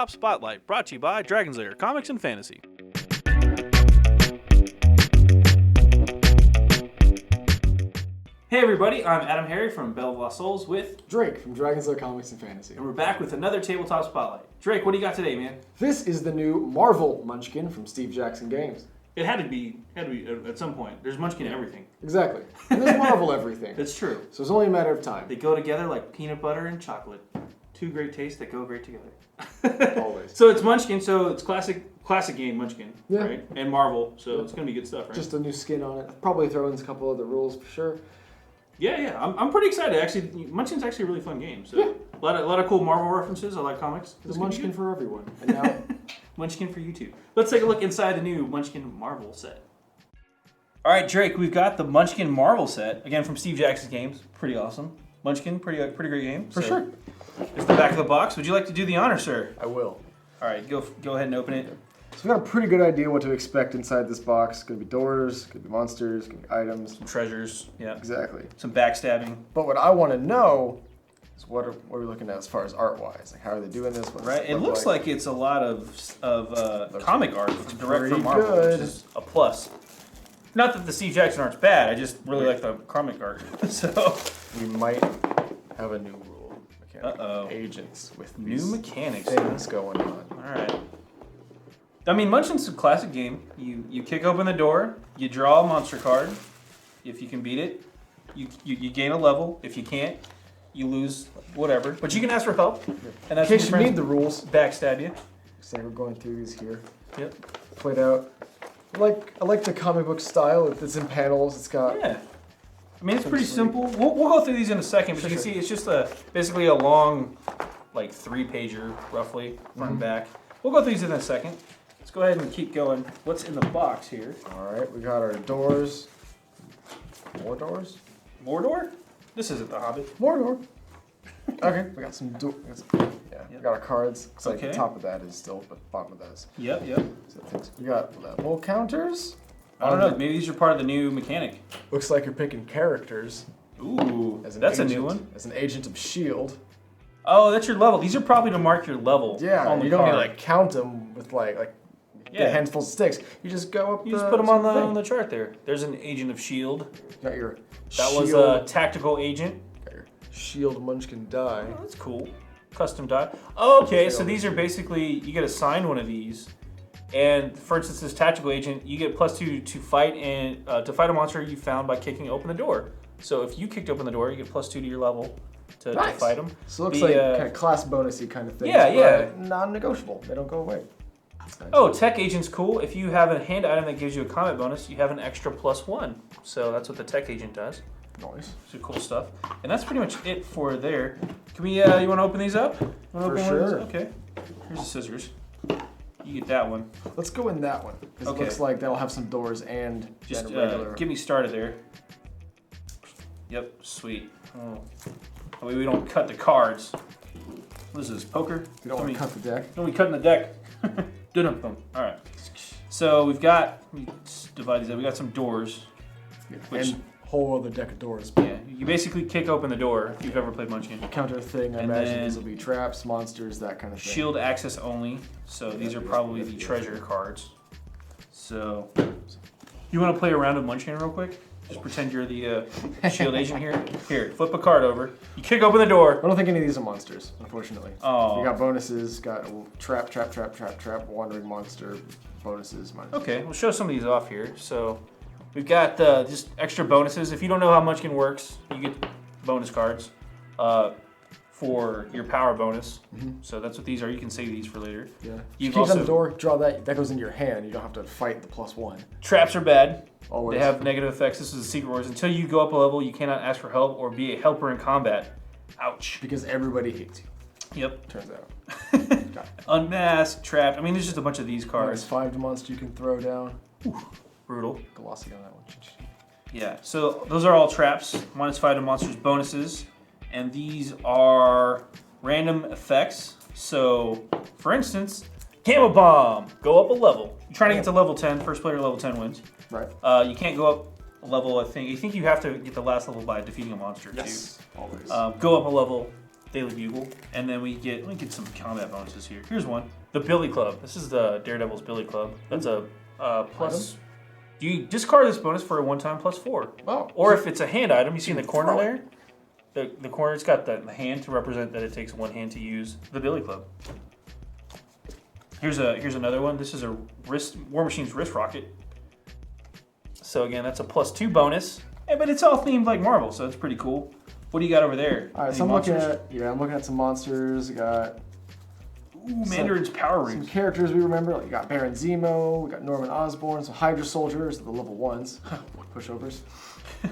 Tabletop Spotlight, brought to you by Dragon's Lair Comics and Fantasy. Hey everybody, I'm AdamHarry from Belle of Lost Souls with Drake from Dragon's Lair Comics and Fantasy. And we're back with another Tabletop Spotlight. Drake, what do you got today, man? This is the new Marvel Munchkin from Steve Jackson Games. It had to be at some point. There's Munchkin in everything. Exactly. And there's Marvel everything. That's true. So it's only a matter of time. They go together like peanut butter and chocolate. Two great tastes that go great together. Always. So it's Munchkin, so it's classic game Munchkin, Yeah. right? And Marvel, so it's going to be good stuff, right? Just a new skin on it. Probably throw in a couple other rules for sure. Yeah. I'm pretty excited. Actually, Munchkin's actually a really fun game. So Yeah. a lot of cool Marvel references. I like comics. There's Munchkin for everyone. And now, Munchkin for you too. Let's take a look inside the new Munchkin Marvel set. All right, Drake, we've got the Munchkin Marvel set again from Steve Jackson Games. Pretty awesome. Munchkin, pretty great game. for sure. It's the back of the box. Would you like to do the honor, sir? I will. All right, go ahead and open it. So we got a pretty good idea what to expect inside this box. It's going to be doors, it's going to be monsters, it's going to be items. Some treasures, yeah. Exactly. Some backstabbing. But what I want to know is what are we looking at as far as art-wise? Like, how are they doing this? What does Right, it look looks like it's a lot of comic art. It's direct pretty from Marvel, good. which is a plus. Not that the Steve Jackson art's bad, I just really like the comic art. So we might have a new rule. Uh-oh. Agents with New these mechanics. things going on. All right. I mean, Munchkin's a classic game. You kick open the door, you draw a monster card. If you can beat it, you gain a level. If you can't, you lose whatever. But you can ask for help. And that's In case you need the rules. backstab you. So we're going through these here. Yep. Played out. I like the comic book style. It's in panels. It's got. Yeah. I mean, it's pretty simple. We'll go through these in a second, but you can see it's just basically a long, like 3-pager, roughly, front and back. We'll go through these in a second. Let's go ahead and keep going. What's in the box here? All right, we got our doors. More doors? Mordor? This isn't The Hobbit. More door. Okay, we got some we got our cards. Looks like Okay. the top of that is still, but the bottom of that is. Yep. So things. We got level counters. I don't know. Maybe these are part of the new mechanic. Looks like you're picking characters. Ooh, As an that's agent, a new one. As an agent of S.H.I.E.L.D. Oh, that's your level. These are probably to mark your level. Yeah, on the you don't need card. to count them with get handfuls of sticks. You just go up. You just put them on the chart there. There's an agent of S.H.I.E.L.D. Got your That was a tactical agent. Got your S.H.I.E.L.D. Munchkin die. Oh, that's cool. Custom die. Oh, okay, so these are basically, you get assigned one of these, and for instance, this tactical agent, you get +2 to fight a monster you found by kicking open the door. So if you kicked open the door, you get +2 to your level to fight them. So it looks like kind of class bonusy kind of thing. Yeah. Non-negotiable. They don't go away. Nice. Oh, tech agent's cool. If you have a hand item that gives you a combat bonus, you have an extra +1. So that's what the tech agent does. Nice. So cool stuff. And that's pretty much it for there. Can we, you want to open these up? For sure. Okay. Here's the scissors. You get that one. Let's go in that one. Because it looks like that'll have some doors and Just regular. get me started there. Yep, sweet. Oh. That way we don't cut the cards. What is this, poker? You don't want to cut the deck. No, we cutting the deck. Dun-dum-bum. All right. So we've got, let me divide these up. We got some doors. Which, and whole other deck of doors. yeah, you basically kick open the door if you've ever played Munchkin. Counter thing, I And imagine then these will be traps, monsters, that kind of thing. Shield access only. So these are probably the treasure cards. So, you want to play a round of Munchkin real quick? Just pretend you're the shield agent here. Here, flip a card over. You kick open the door. I don't think any of these are monsters, unfortunately. Oh. We got bonuses, got trap, wandering monster, bonuses. Okay, we'll show some of these off here. So, we've got just extra bonuses. If you don't know how Munchkin works, you get bonus cards for your power bonus. So that's what these are. You can save these for later. Yeah. You've Keep on also the door, draw that. That goes into your hand. You don't have to fight the +1. traps are bad. Always. They have negative effects. This is a secret words. Until you go up a level, you cannot ask for help or be a helper in combat. Ouch. Because everybody hates you. Yep. Turns out. Unmasked, trapped. I mean, there's just a bunch of these There's cards. 5 monster you can throw down. Brutal. Glossy on that one. Yeah. So those are all traps. -5 to monsters bonuses, and these are random effects. So, for instance, Camo Bomb. Go up a level. You're trying to get to level 10. First player to level 10 wins. Right. You can't go up a level. I think you have to get the last level by defeating a monster Yes. Always. Go up a level. Daily Bugle, and then let me get some combat bonuses here. Here's one. The Billy Club. This is the Daredevils Billy Club. That's a plus. You discard this bonus for a one-time +4. Oh. Or if it's a hand item, you see in the corner there? The corner, it's got the hand to represent that it takes one hand to use the Billy Club. Here's another one. This is a War Machine's wrist rocket. So again, that's a +2 bonus. Hey, but it's all themed like Marvel, so it's pretty cool. What do you got over there? All right, so I'm looking at some monsters. We got Mandarin's Power Rings. Some characters we remember. Like, we got Baron Zemo. We got Norman Osborn. Some Hydra soldiers, the level 1s, pushovers.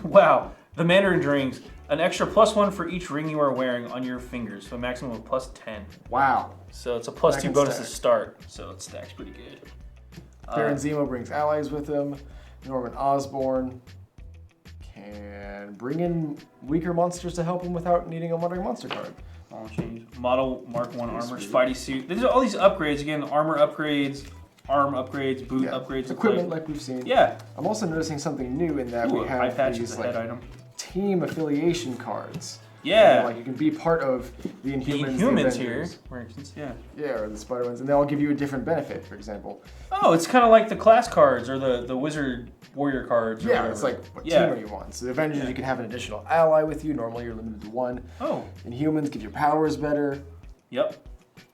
Wow, the Mandarin rings. An extra +1 for each ring you are wearing on your fingers, so a maximum of +10. Wow. So it's a +2 bonus to start, so it stacks pretty good. Baron Zemo brings allies with him. Norman Osborn can bring in weaker monsters to help him without needing a Wandering Monster card. Model Mark 1 armor, Spidey suit. There's all these upgrades, again, armor upgrades, arm upgrades, boot upgrades. Equipment like we've seen. Yeah. I'm also noticing something new in that we have these head item. team affiliation cards. Yeah. Like you can be part of the Inhumans. The Inhumans here, for instance, yeah. Yeah, or the Spider-Mans, and they'll give you a different benefit, for example. Oh, it's kind of like the class cards or the Wizard Warrior cards. Or whatever. It's like what team are you on? So the Avengers, you can have an additional ally with you. Normally you're limited to 1. Oh. Inhumans give your powers better. Yep.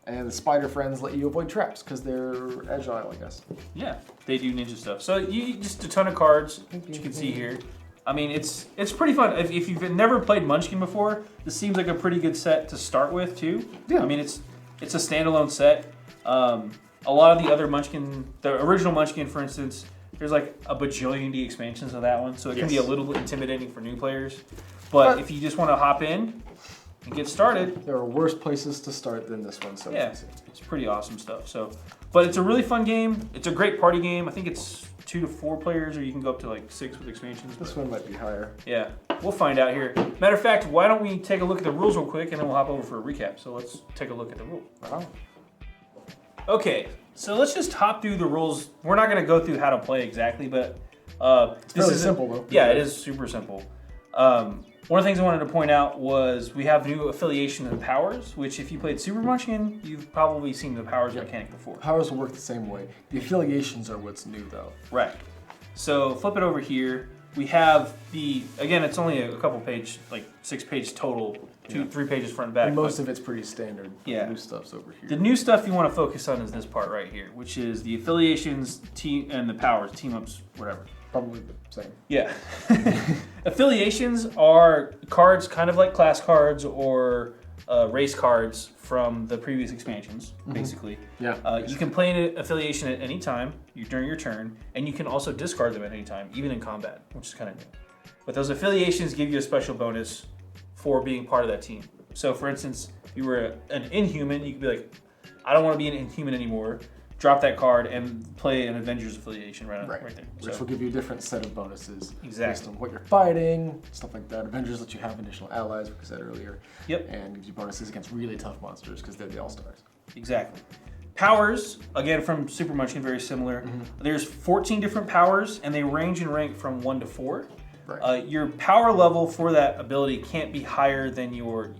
And the Spider Friends let you avoid traps because they're agile, I guess. Yeah, they do ninja stuff. So you just a ton of cards, which you can see here. I mean, it's pretty fun. If you've never played Munchkin before, this seems like a pretty good set to start with too. Yeah. I mean, it's a standalone set. A lot of the other Munchkin, the original Munchkin, for instance, there's like a bajillion D expansions of that one, so it can be a little intimidating for new players. But if you just want to hop in and get started, there are worse places to start than this one. So yeah, it's pretty awesome stuff. So, but it's a really fun game. It's a great party game. I think it's 2 to 4 players, or you can go up to like 6 with expansions. This one might be higher. Yeah, we'll find out here. Matter of fact, why don't we take a look at the rules real quick, and then we'll hop over for a recap. So let's take a look at the rules. Wow. Okay, so let's just hop through the rules. We're not going to go through how to play exactly, but it's fairly simple though. Yeah, it is super simple. One of the things I wanted to point out was we have new affiliation and powers, which if you played Super Munchkin, you've probably seen the powers mechanic before. Powers will work the same way. The affiliations are what's new though. Right. So flip it over here. We have again, it's only a couple page, like 6 page total, 3 pages front and back. And most of it's pretty standard. Yeah. The new stuff's over here. The new stuff you want to focus on is this part right here, which is the affiliations, team, and the powers, team ups, whatever. Probably the same. Yeah. Affiliations are cards kind of like class cards or race cards from the previous expansions, basically. Yeah. You can play an affiliation at any time during your turn, and you can also discard them at any time, even in combat, which is kind of new. But those affiliations give you a special bonus for being part of that team. So for instance, if you were an Inhuman, you could be like, I don't want to be an Inhuman anymore. Drop that card and play an Avengers affiliation right there. Which will give you a different set of bonuses. Exactly. Based on what you're fighting, stuff like that. Avengers let you have additional allies, like I said earlier. Yep. And gives you bonuses against really tough monsters because they're the All-Stars. Exactly. Powers, again from Super Munchkin, very similar. There's 14 different powers, and they range in rank from 1 to 4. Right. Your power level for that ability can't be higher than your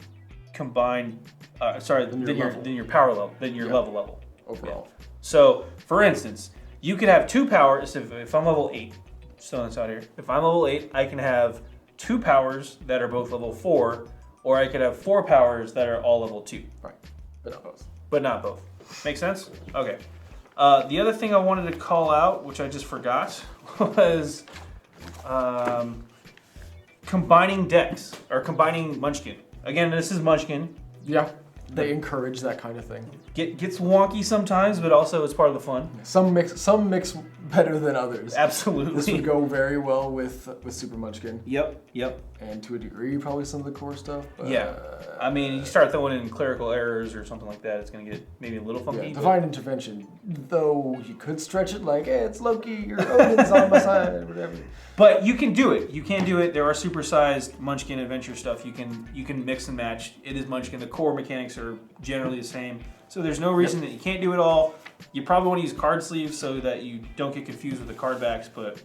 combined, than your power level, than your level. Overall. Yeah. So, for instance, you could have 2 powers. If I'm level 8, just throwing this out here. If I'm level 8, I can have 2 powers that are both level 4, or I could have 4 powers that are all level 2. Right. But not both. But not both. Make sense? Okay. The other thing I wanted to call out, which I just forgot, was combining decks, or combining Munchkin. Again, this is Munchkin. Yeah. They encourage that kind of thing. Gets wonky sometimes, but also it's part of the fun. Some mix better than others. Absolutely. This would go very well with Super Munchkin. Yep. And to a degree, probably some of the core stuff. But, yeah. I mean, you start throwing in clerical errors or something like that, it's going to get maybe a little funky. Yeah, Divine Intervention, though you could stretch it like, hey, it's Loki, your Odin's on my side, or whatever. But you can do it. You can do it. There are supersized Munchkin adventure stuff. You can mix and match. It is Munchkin. The core mechanics are generally the same. So there's no reason that you can't do it all. You probably want to use card sleeves so that you don't get confused with the card backs, but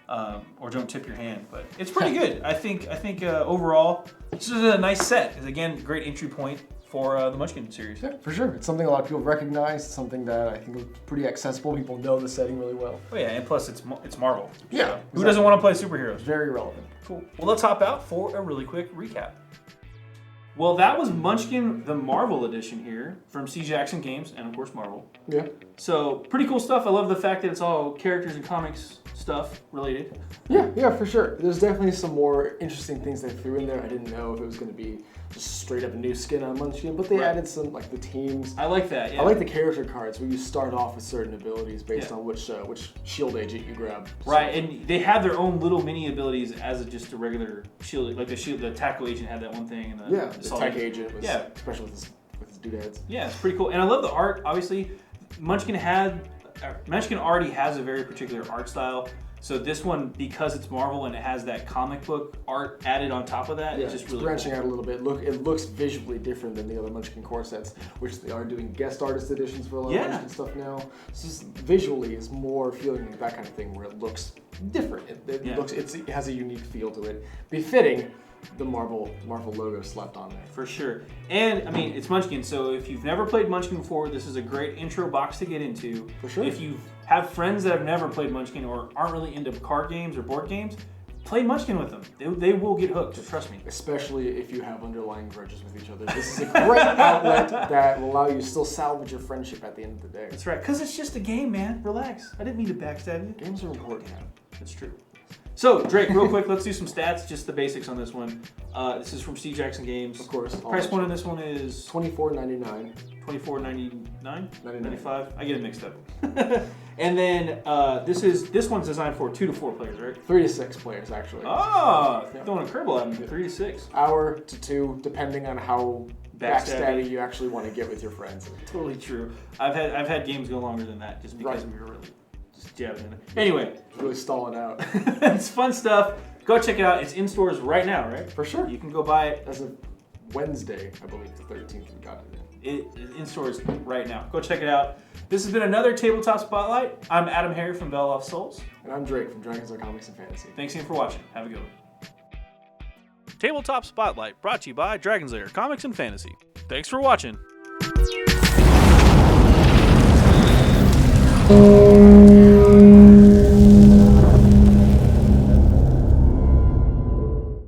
or don't tip your hand. But it's pretty good. I think overall, this is a nice set. It's, again, great entry point for the Munchkin series. Yeah, for sure. It's something a lot of people recognize. It's something that I think is pretty accessible. People know the setting really well. Oh yeah, and plus it's Marvel. Yeah. So who doesn't want to play superheroes? Very relevant. Cool. Well, let's hop out for a really quick recap. Well, that was Munchkin, the Marvel edition here from C. Jackson Games, and of course Marvel. Yeah. So, pretty cool stuff. I love the fact that it's all characters and comics stuff related. Yeah, for sure. There's definitely some more interesting things they threw in there. I didn't know if it was going to be just straight up a new skin on Munchkin, but they added some, like the teams. I like that, yeah. I like the character cards where you start off with certain abilities based on which shield agent you grab. Right, and they have their own little mini abilities as just a regular shield. Like the tackle agent had that one thing. And the tech agent was, especially with his doodads. Yeah, it's pretty cool. And I love the art, obviously. Munchkin already has a very particular art style. So this one, because it's Marvel and it has that comic book art added on top of that, it's just really branching cool. out a little bit. It looks visually different than the other Munchkin core sets, which they are doing guest artist editions for a lot of Munchkin stuff now. So just visually is more feeling like that kind of thing where it looks different. It has a unique feel to it, befitting the Marvel logo slapped on there. For sure. And, I mean, it's Munchkin, so if you've never played Munchkin before, this is a great intro box to get into. For sure. If you have friends that have never played Munchkin or aren't really into card games or board games, play Munchkin with them. They will get hooked, trust me. Especially if you have underlying grudges with each other. This is a great outlet that will allow you to still salvage your friendship at the end of the day. That's right, because it's just a game, man. Relax. I didn't mean to backstab you. Games are important. That's true. So, Drake, real quick, let's do some stats, just the basics on this one. This is from C. Jackson Games. Of course. Price point on this one is $24.99. $24.99? $95? I get it mixed up. And then this one's designed for 2 to 4 players, right? 3 to 6 players, actually. Throwing a curveball at me. 3 to 6. Hour to 2, depending on how backstabby you actually want to get with your friends. Totally true. I've had games go longer than that just because we were really just jabbing in it. Anyway. Really stalling out. It's fun stuff. Go check it out. It's in stores right now, right? For sure. You can go buy it. As of Wednesday, I believe, the 13th, we got it in. It's in stores right now. Go check it out. This has been another Tabletop Spotlight. I'm AdamHarry from Bell Off Souls. And I'm Drake from Dragons Are Comics and Fantasy. Thanks again for watching. Have a good one. Tabletop Spotlight brought to you by Dragon's Lair Comics and Fantasy. Thanks for watching.